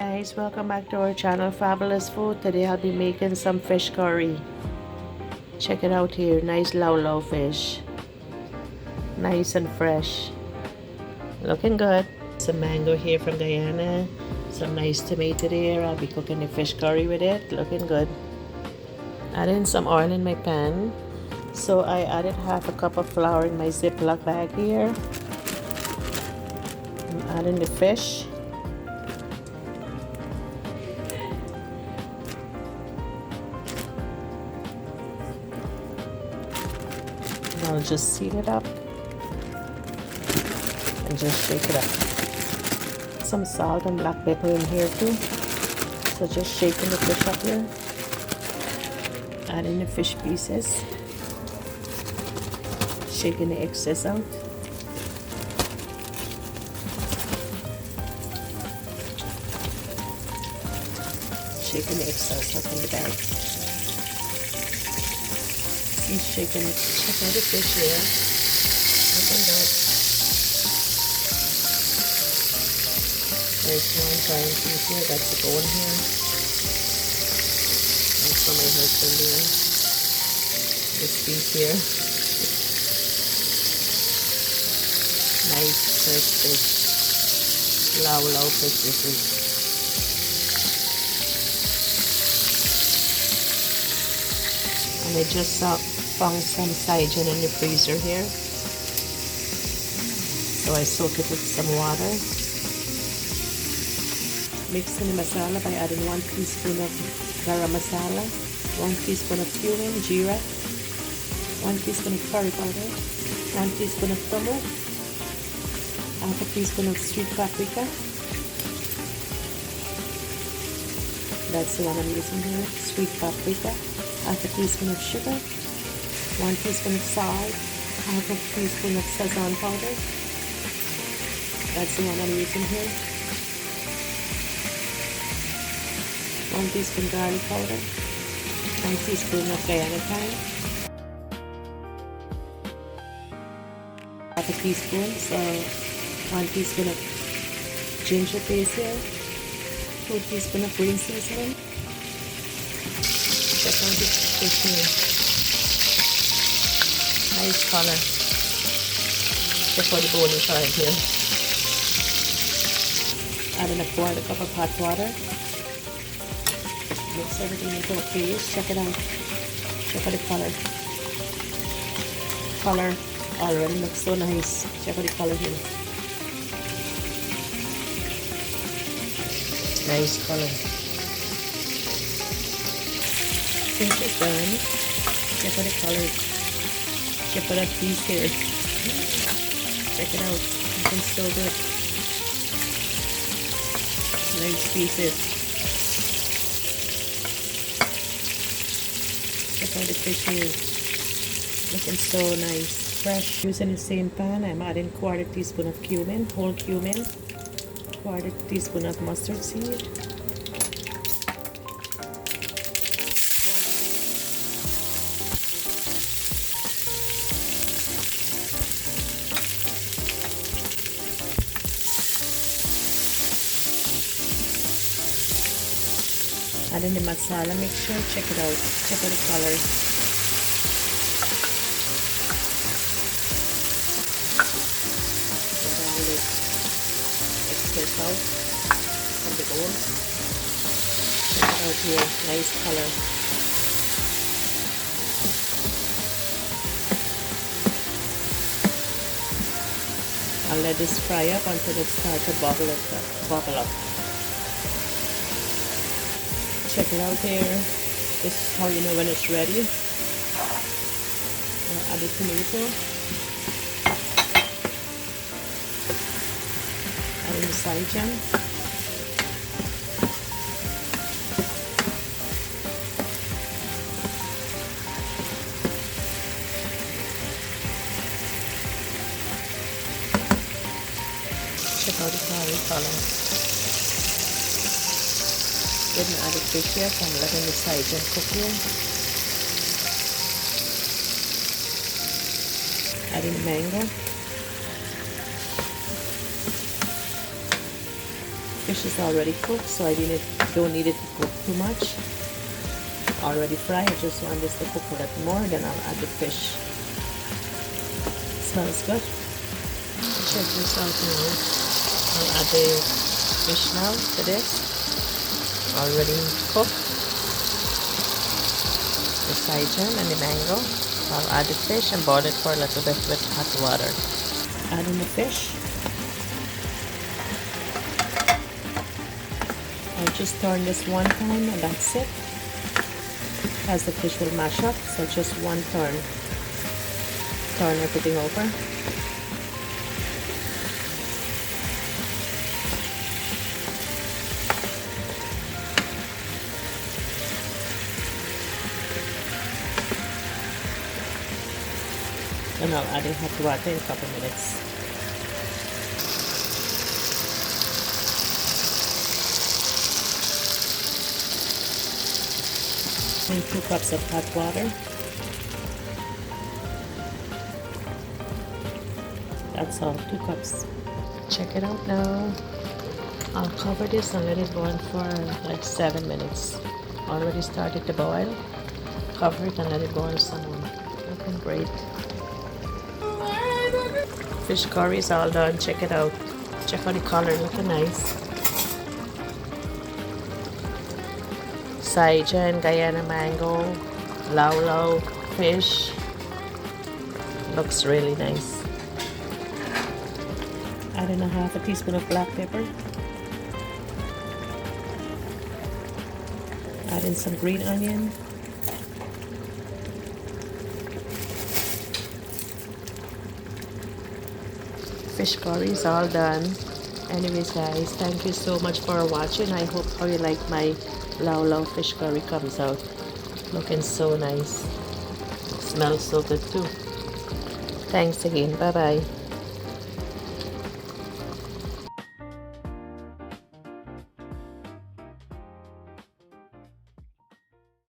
guys, welcome back to our channel Fabulous Food. Today I'll be making some fish curry. Check it out here, nice lau fish, nice and fresh, looking good. Some mango here from Guyana, some nice tomato there. I'll be cooking the fish curry with it, looking good. Add in some oil in my pan. So I added half a cup of flour in my Ziploc bag here. I'm adding the fish. I'll just seal it up and just shake it up. Some salt and black pepper in here too. So just shaking the fish up here. Add in the fish pieces. Shaking the excess out. Shaking the excess up in the bag. He's shaking it. Check out the fish here. Looking good. There's one giant piece here. That's the bone here. That's for my husband here. This piece here. Nice fresh fish. Lau fish this is. And I just found some saigon in the freezer here, so I soak it with some water. Mix in the masala by adding 1 teaspoon of garam masala, 1 teaspoon of cumin, jeera, 1 teaspoon of curry powder, 1 teaspoon of turmeric, half a teaspoon of sweet paprika. That's the one I'm using here, sweet paprika. Half a teaspoon of sugar, 1 teaspoon of salt, half a teaspoon of Szechuan powder. That's the one I'm using here. 1 teaspoon garlic powder, 1 teaspoon of Guyana thyme, half a teaspoon, so 1 teaspoon of ginger paste here, 2 teaspoons of green seasoning. Check out the fish here. Nice color. Check out the bone inside here. Add in a 1/4 cup of hot water. Mix everything into a paste. Check it out. Check out the color. Color already looks so nice. Check out the color here. Nice color. Fish is done. Check out the color. Check out that piece here. Check it out. Looking so good. Nice pieces. Check out the fish here. Looking so nice. Fresh. Using the same pan, I'm adding 1/4 teaspoon of cumin, whole cumin, 1/4 teaspoon of mustard seed. Add in the masala mixture. Check it out. Check out the color. The garlic excess out from the bone. Check it out here. Nice color. I'll let this fry up until it starts to bubble up. Check it out here. This is how you know when it's ready. I'll add the tomato. Add in the saigon. Check out the curry color. Didn't add the fish yet, so I'm letting the saigon cook here. Adding the mango. fish is already cooked, so I don't need it to cook too much. Already fried. I just want this to cook a little more, then I'll add the fish. Smells good. Check this out now. I'll add the fish now to this. Already cooked. The saijan and the mango. I'll add the fish and boil it for a little bit with hot water. Add in the fish. I'll just turn this one time and that's it, as the fish will mash up. So just one turn. Turn everything over. And I'll add in hot water in a couple minutes. And 2 cups of hot water. That's all, 2 cups. Check it out now. I'll cover this and let it boil for like 7 minutes. Already started to boil. Cover it and let it boil some more. Looking great. Fish curry is all done. Check it out. Check out the color, looking nice. Saijan, Guyana mango, lau fish. Looks really nice. Add in a half a teaspoon of black pepper. Add in some green onion. Fish curry is all done. Anyways guys, thank you so much for watching. I hope how you like my lau fish curry comes out. Looking so nice. Smells so good too. Thanks again. Bye bye.